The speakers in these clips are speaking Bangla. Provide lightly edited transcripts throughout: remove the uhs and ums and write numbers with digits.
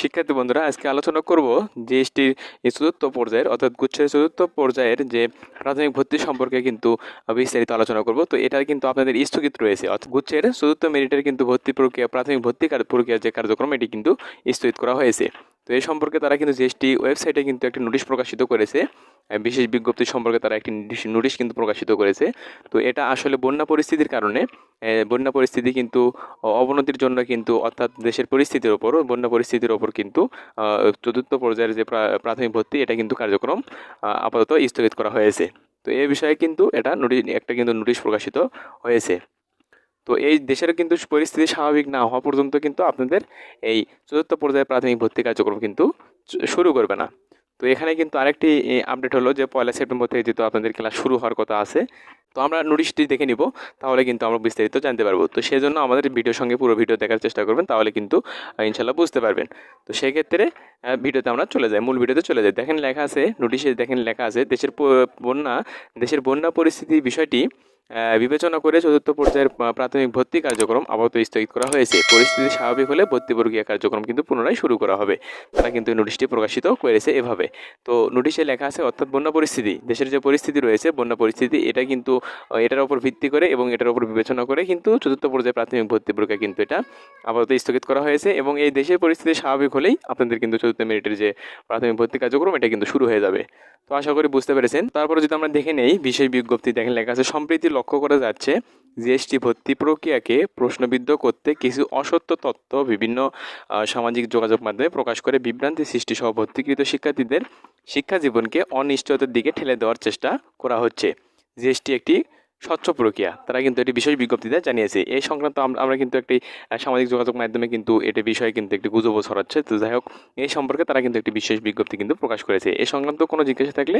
শিক্ষার্থী বন্ধুরা, আজকে আলোচনা করব জিএসটির এই চতুর্থ পর্যায়ের অর্থাৎ গুচ্ছের চতুর্থ পর্যায়ের যে প্রাথমিক ভর্তি সম্পর্কে কিন্তু বিস্তারিত আলোচনা করব। তো এটা কিন্তু আপনাদের স্থগিত রয়েছে, অর্থাৎ গুচ্ছের চতুর্থ মেরিটের কিন্তু ভর্তি প্রক্রিয়া, প্রাথমিক ভর্তি প্রক্রিয়ার যে কার্যক্রম, এটি কিন্তু স্থগিত করা হয়েছে। তো এই সম্পর্কে তারা কিন্তু জিএসটি ওয়েবসাইটে কিন্তু একটি নোটিশ প্রকাশিত করেছে, বিশেষ বিজ্ঞপ্তি সম্পর্কে তারা একটি নোটিশ কিন্তু প্রকাশিত করেছে। তো এটা আসলে বন্যা পরিস্থিতির কারণে, বন্যা পরিস্থিতি কিন্তু অবনতির জন্য কিন্তু, অর্থাৎ দেশের পরিস্থিতির ওপর, বন্যা পরিস্থিতির ওপর কিন্তু চতুর্থ পর্যায়ের যে প্রাথমিক ভর্তি, এটা কিন্তু কার্যক্রম আপাতত স্থগিত করা হয়েছে। তো এই বিষয়ে কিন্তু এটা একটা কিন্তু নোটিশ প্রকাশিত হয়েছে। তো এই দেশের কিন্তু পরিস্থিতি স্বাভাবিক না হওয়া পর্যন্ত কিন্তু আপনাদের এই চতুর্থ পর্যায়ে প্রাথমিক ভর্তি কার্যক্রম কিন্তু শুরু করবে না। তো এখানে কিন্তু আরেকটি আপডেট হলো যে 1 সেপ্টেম্বর থেকে যেহেতু আপনাদের ক্লাস শুরু হওয়ার কথা আছে, তো আমরা নোটিশটি দেখে নিব, তাহলে কিন্তু আমরা বিস্তারিত জানতে পারবো। তো সেজন্য আমাদের ভিডিওর সঙ্গে পুরো ভিডিও দেখার চেষ্টা করবেন, তাহলে কিন্তু ইনশাল্লাহ বুঝতে পারবেন। তো সেক্ষেত্রে ভিডিওতে আমরা চলে যাই, মূল ভিডিওতে চলে যাই। দেখেন লেখা আছে নোটিশে, দেখেন লেখা আছে দেশের বন্যা পরিস্থিতি বিষয়টি বিবেচনা করে চতুর্থ পর্যায়ের প্রাথমিক ভর্তি কার্যক্রম আপাতত স্থগিত করা হয়েছে। পরিস্থিতি স্বাভাবিক হলে ভর্তি প্রক্রিয়া কার্যক্রম কিন্তু পুনরায় শুরু করা হবে। তারা কিন্তু এই নোটিশটি প্রকাশিত করেছে এভাবে। তো নোটিশে লেখা আছে, অর্থাৎ বন্যা পরিস্থিতি, দেশের যে পরিস্থিতি রয়েছে বন্যা পরিস্থিতি, এটা কিন্তু এটার উপর ভিত্তি করে এবং এটার উপর বিবেচনা করে কিন্তু চতুর্থ পর্যায়ে প্রাথমিক ভর্তি প্রক্রিয়া কিন্তু এটা আপাতত স্থগিত করা হয়েছে। এবং এই দেশের পরিস্থিতি স্বাভাবিক হলেই আপনাদের কিন্তু চতুর্থ মেরিটের যে প্রাথমিক ভর্তি কার্যক্রম, এটা কিন্তু শুরু হয়ে যাবে। তো আশা করি বুঝতে পেরেছেন। তারপরে যদি আমরা দেখে নেই বিশেষ বিজ্ঞপ্তি, দেখেন লেখা আছে, সম্প্রতি লক্ষ্য করা যাচ্ছে জিএসটি ভর্তি প্রক্রিয়াকে প্রশ্নবিদ্ধ করতে কিছু অসত্য তথ্য বিভিন্ন সামাজিক যোগাযোগ মাধ্যমে প্রকাশ করে বিভ্রান্তি সৃষ্টি সহ ভর্তিকৃত শিক্ষার্থীদের শিক্ষা জীবনকে অনিশ্চয়তার দিকে ঠেলে দেওয়ার চেষ্টা করা হচ্ছে। জিএসটি একটি স্বচ্ছ প্রক্রিয়া, তারা কিন্তু এটি বিশেষ বিজ্ঞপ্তিতে জানিয়েছে। এই সংক্রান্ত আমরা কিন্তু একটি সামাজিক যোগাযোগ মাধ্যমে কিন্তু এটি বিষয়ে কিন্তু একটি গুজবও ছড়াচ্ছে। তো যাই হোক, এই সম্পর্কে তারা কিন্তু একটি বিশেষ বিজ্ঞপ্তি কিন্তু প্রকাশ করেছে। এই সংক্রান্ত কোনো জিজ্ঞাসা থাকলে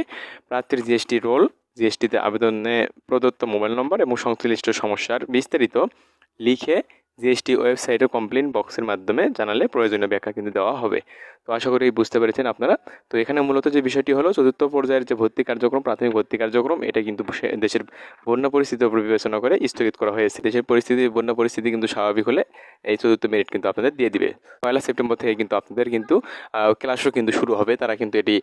প্রার্থীর জিএসটি রোল, জিএসটিতে আবেদনে প্রদত্ত মোবাইল নম্বর এবং সংশ্লিষ্ট সমস্যার বিস্তারিত লিখে জিএসটি ওয়েবসাইটের কমপ্লেন বক্সের মাধ্যমে জানালে প্রয়োজনীয় ব্যাখ্যা কিন্তু দেওয়া হবে। তো আশা করি বুঝতে পেরেছেন আপনারা। তো এখানে মূলত যে বিষয়টি হলো, চতুর্থ পর্যায়ের যে ভর্তি কার্যক্রম, প্রাথমিক ভর্তি কার্যক্রম, এটা কিন্তু দেশের বন্যা পরিস্থিতির উপর বিবেচনা করে স্থগিত করা হয়েছে। দেশের বন্যা পরিস্থিতি কিন্তু স্বাভাবিক হলে এই চতুর্থ মেরিট কিন্তু আপনাদের দিয়ে দিবে। 1 সেপ্টেম্বর থেকে কিন্তু আপনাদের কিন্তু ক্লাসও কিন্তু শুরু হবে, তারা কিন্তু এটি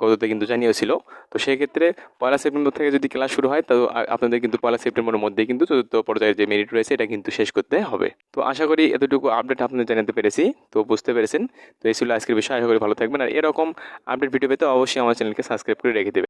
গততে কিন্তু জানিয়েছিল। তো সেক্ষেত্রে 1 সেপ্টেম্বর থেকে যদি ক্লাস শুরু হয়, তো আপনাদের কিন্তু 1 সেপ্টেম্বরের মধ্যেই কিন্তু চতুর্থ পর্যায়ের যে মেরিট রয়েছে, এটা কিন্তু শেষ করতে হবে। তো আশা করি এতটুকু আপডেট আপনাদের জানাতে পেরেছি, তো বুঝতে পেরেছেন। তো এই ছিল আজকের বিষয়। আশা করি ভালো থাকবেন, আর এরকম আপডেট ভিডিও পেতে অবশ্যই আমার চ্যানেলকে সাবস্ক্রাইব করে রেখে দেবেন।